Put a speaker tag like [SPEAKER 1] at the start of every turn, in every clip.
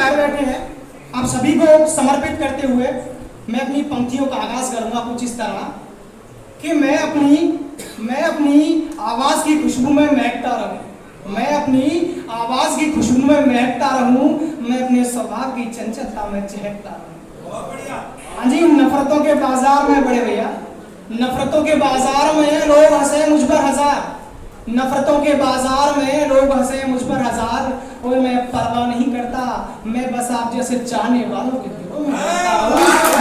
[SPEAKER 1] शायर बैठे हैं, आप सभी को समर्पित करते हुए मैं अपनी पंक्तियों का आगाज करूंगा कुछ इस तरह कि मैं अपनी आवाज की खुशबू में महकता रहूं, मैं अपनी आवाज की खुशबू में महकता रहूं, मैं अपने स्वभाव की चंचलता में चहकता रहूं। हाँ जी, नफरतों के बाजार में बड़े भैया, नफरतों के बाजार में लोग हंसे मुझ पर हजार, नफरतों के बाजार में लोग हंसे मुझ पर हजार, और मैं परवाह नहीं करता, मैं बस आप जैसे चाहने वालों के दिलों में रहता हूं,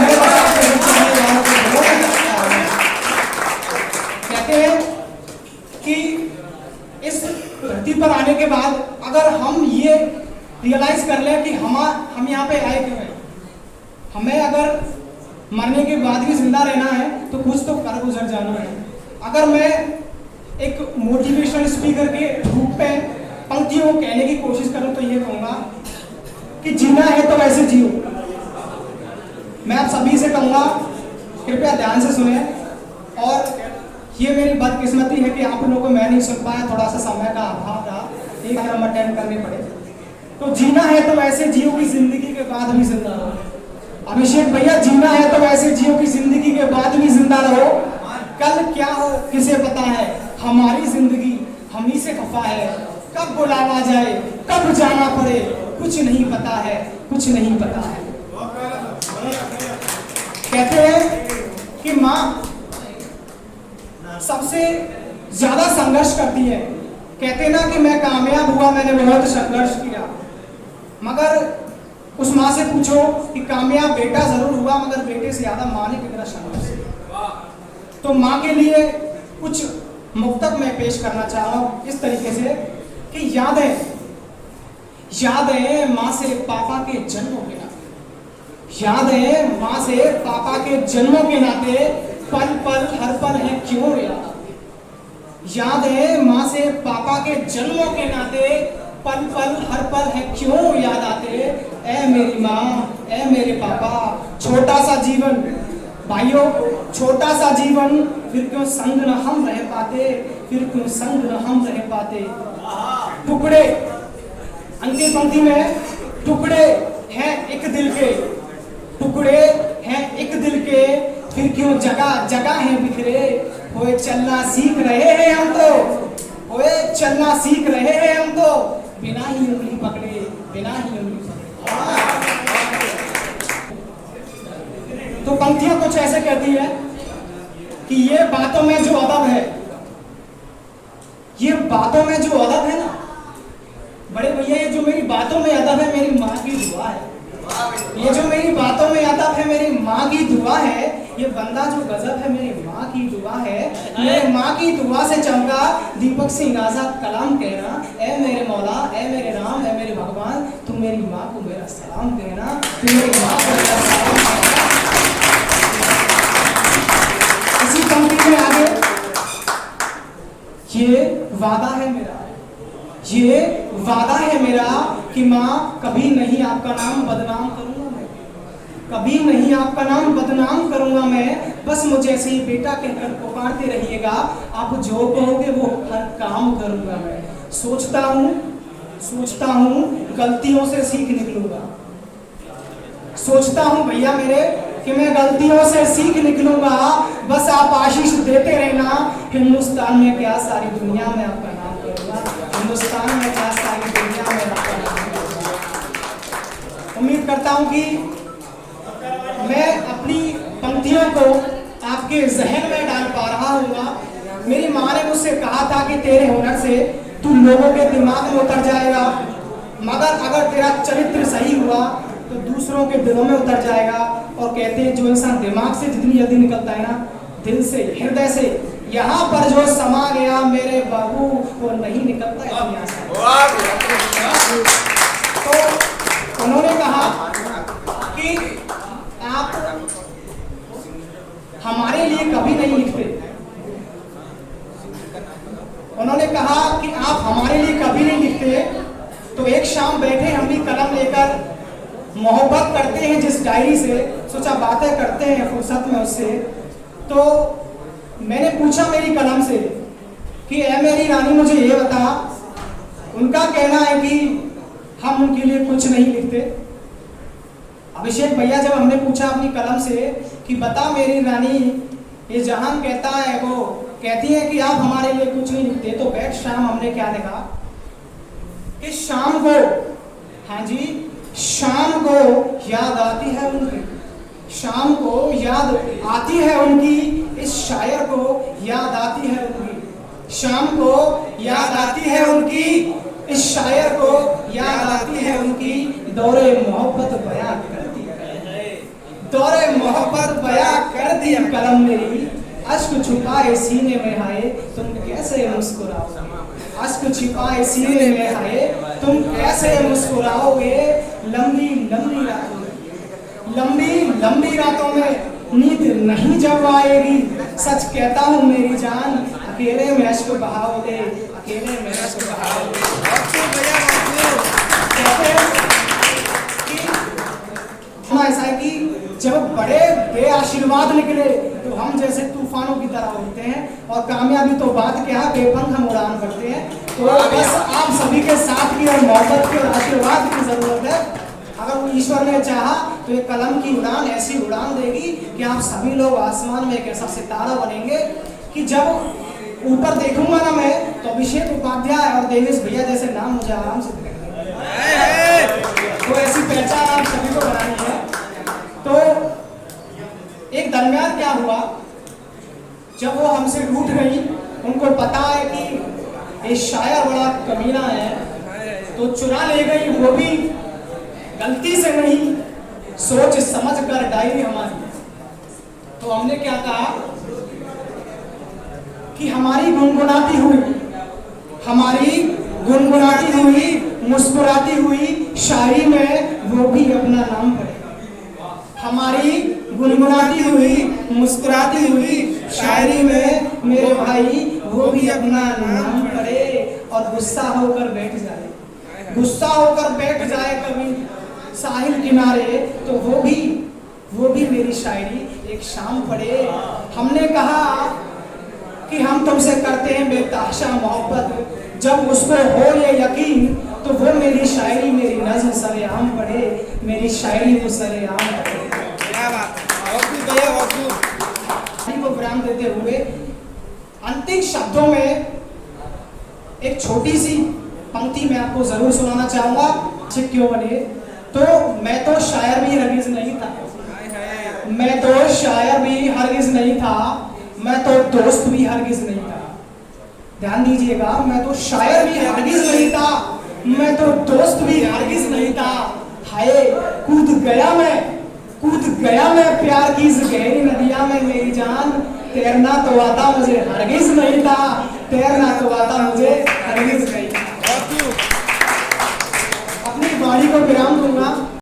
[SPEAKER 1] मैं बस आप जैसे चाहने वालों के दिलों में रहता हूं। कहते हैं कि इस धरती पर आने के बाद अगर हम ये रियलाइज कर लें कि हम यहाँ पे आए क्यों हैं, हमें अगर मरने के बाद भी जिंदा रहना है तो कुछ तो कर गुजर जाना है। अगर मैं एक मोटिवेशनल स्पीकर के रूप में पंक्तियों को कहने की कोशिश करूं तो ये कहूंगा कि जीना है तो वैसे जियो। मैं आप सभी से कहूंगा कृपया ध्यान से सुने, और ये मेरी बदकिस्मती है कि आप लोगों को मैं नहीं सुन पाया, थोड़ा सा समय का अभाव रहा, एक क्रम अटेंड करने पड़े। तो जीना है तो वैसे जियो की जिंदगी के बाद भी जिंदा रहो। अभिषेक भैया, जीना है तो वैसे जियो की जिंदगी के बाद भी जिंदा रहो। कल क्या हो किसे पता है, हमारी जिंदगी हम ही से खफा है, कब बुलावा जाए कब जाना पड़े कुछ नहीं पता है, कुछ नहीं पता है। कहते हैं कि माँ सबसे ज्यादा संघर्ष करती है। कहते ना कि मैं कामयाब हुआ, मैंने बहुत संघर्ष किया, मगर उस माँ से पूछो कि कामयाब बेटा जरूर हुआ मगर बेटे से ज्यादा माँ ने कितना संघर्ष किया। तो माँ के लिए कुछ मुक्तक मैं पेश करना चाह रहा हूँ इस तरीके से कि याद है माँ से पापा के जन्मों के नाते, याद है माँ से पापा के जन्मों के नाते, पल पल हर पल है क्यों याद आते। याद है माँ से पापा के जन्मों के नाते, पल पल हर पल है क्यों याद आते। ऐ मेरी माँ ऐ मेरे पापा, छोटा सा जीवन भाइयों, छोटा सा जीवन, फिर क्यों संग न हम रह पाते, फिर क्यों संग न हम रह पाते। टुकड़े अंतिम पंक्ति में, टुकड़े हैं एक दिल के, टुकड़े हैं एक दिल के, फिर क्यों जगह जगह है बिखरे। होए चलना सीख रहे हैं हम तो, होए चलना सीख रहे हैं हम तो, बिना ही उंगली पकड़े, बिना ही उंगली पकड़े। तो पंक्तियां कुछ ऐसे कहती है कि ये बातों में जो अदब है, ये बातों में जो अदब है ना बड़े भैया, ये जो मेरी बातों में अदब है मेरी माँ की दुआ है। ये जो मेरी बातों में अदब है मेरी माँ की दुआ है, ये बंदा जो गजब है मेरी माँ की दुआ है। मेरे माँ की दुआ से चमका दीपक सिंह आजाद कलाम कहना, ऐ मेरे मौला ऐ मेरे राम ऐ मेरे भगवान, तू मेरी माँ को मेरा सलाम कहना, तू मेरी माँ को मेरा सलाम कहना। इसी पंक्ति में आगे, ये वादा है मेरा, ये वादा है मेरा कि माँ कभी नहीं आपका नाम बदनाम करूंगा मैं, कभी नहीं आपका नाम बदनाम करूंगा मैं, बस मुझे ऐसे ही बेटा कहकर पुकारते रहिएगा, आप जो कहोगे वो हर काम करूंगा मैं। सोचता हूँ गलतियों से सीख निकलूंगा, सोचता हूँ भैया मेरे कि मैं गलतियों से सीख निकलूंगा, बस आप आशीष देते रहना। हिंदुस्तान में क्या सारी दुनिया में आपका नाम करूंगा, हिंदुस्तान में क्या सारी दुनिया में आपका नाम करूंगा। उम्मीद करता हूं कि मैं अपनी पंक्तियों को आपके जहन में डाल पा रहा हूँ। मेरी माँ ने मुझसे कहा था कि तेरे हुनर से तू लोगों के दिमाग में उतर जाएगा, मगर अगर तेरा चरित्र सही हुआ तो दूसरों के दिलों में उतर जाएगा। और कहते हैं जो इंसान दिमाग से जितनी जल्दी निकलता है ना, दिल से हृदय से, यहाँ पर जो समा गया मेरे बाबू वो नहीं निकलता है दुनिया से। तो उन्होंने कहा कि आप हमारे लिए कभी नहीं लिखते, उन्होंने कहा कि आप हमारे लिए कभी नहीं लिखते। तो एक शाम बैठे हम भी कलम लेकर, मोहब्बत करते हैं जिस डायरी से, सोचा बातें करते हैं फुर्सत में उससे। तो मैंने पूछा मेरी कलम से कि ऐ मेरी रानी मुझे ये बता, उनका कहना है कि हम उनके लिए कुछ नहीं लिखते, अभिषेक भैया जब हमने पूछा अपनी कलम से कि बता मेरी रानी, ये जहान कहता है, वो कहती है कि आप हमारे लिए कुछ नहीं लिखते, तो बैठ शाम हमने क्या लिखा कि शाम को, हाँ जी, शाम को याद आती है उनकी, शाम को याद आती है उनकी, इस शायर को याद आती है उनकी, शाम को याद आती है उनकी, इस शायर को याद आती है उनकी, दौरे मोहब्बत बयां करती है, दौरे मोहब्बत बयां करती है कलम मेरी, अश्क छुपाए सीने में हाय तुम कैसे मुस्कुराओ, अश्क छिपाए सीने में हाय तुम कैसे मुस्कुराओगे, लंबी लंबी रातों में, लंबी लंबी रातों में नींद नहीं जब आएगी, सच कहता हूँ मेरी जान, अकेले में अश्क बहाओगे, अकेले में अश्क बहाओगे। कहते हैं कि ऐसा है कि जब बड़े बेआशीर्वाद निकले तो हम जैसे तूफानों की तरह उड़ते हैं, और कामयाबी तो बात क्या है, बेपंख हम उड़ान भरते हैं। तो बस आप सभी के साथ की और मोहब्बत की और आशीर्वाद की जरूरत है। अगर ईश्वर ने चाहा तो ये कलम की उड़ान ऐसी उड़ान देगी कि आप सभी लोग आसमान में एक ऐसा सितारा बनेंगे कि जब ऊपर देखूंगा ना मैं, तो अभिषेक उपाध्याय और देवेश भैया जैसे नाम मुझे आराम से दिखेंगे। तो ऐसी पहचान आप सभी को बनानी है। तो एक दरमियान क्या हुआ, जब वो हमसे रूठ गई, उनको पता है कि ये शायर बड़ा कमीना है, तो चुरा ले गई, वो भी गलती से नहीं, सोच समझ कर डायरी हमारी। तो हमने क्या कहा कि हमारी गुनगुनाती हुई मुस्कुराती हुई शायरी में वो भी अपना नाम पढ़े, हमारी गुनगुनाती हुई मुस्कुराती हुई शायरी में मेरे भाई वो भी अपना नाम पढ़े, और गुस्सा होकर बैठ जाए कभी साहिल किनारे, तो वो भी मेरी शायरी एक शाम पढ़े। हमने कहा कि हम तुमसे करते हैं बेतहाशा मोहब्बत, जब उसको हो ये यकीन तो वो मेरी शायरी मेरी नज़्म सरेआम पढ़े, मेरी शायरी को सरेआम पढ़े। क्या बात है। को विराम देते हुए अंतिम शब्दों में एक छोटी सी पंक्ति मैं आपको जरूर सुनाना चाहूंगा, क्यों बने। तो मैं तो शायर भी हरगिज नहीं था, मैं तो शायर भी हरगिज नहीं था, मैं तो दोस्त भी हरगिज नहीं था। ध्यान दीजिएगा, मैं तो शायर भी हरगिज नहीं था, मैं तो दोस्त भी हरगिज नहीं था। हाय कूद गया मैं प्यार की इस गहरी नदिया में मेरी जान, तैरना तो आता मुझे हरगिज नहीं था, तैरना तो आता मुझे हरगिज नहीं।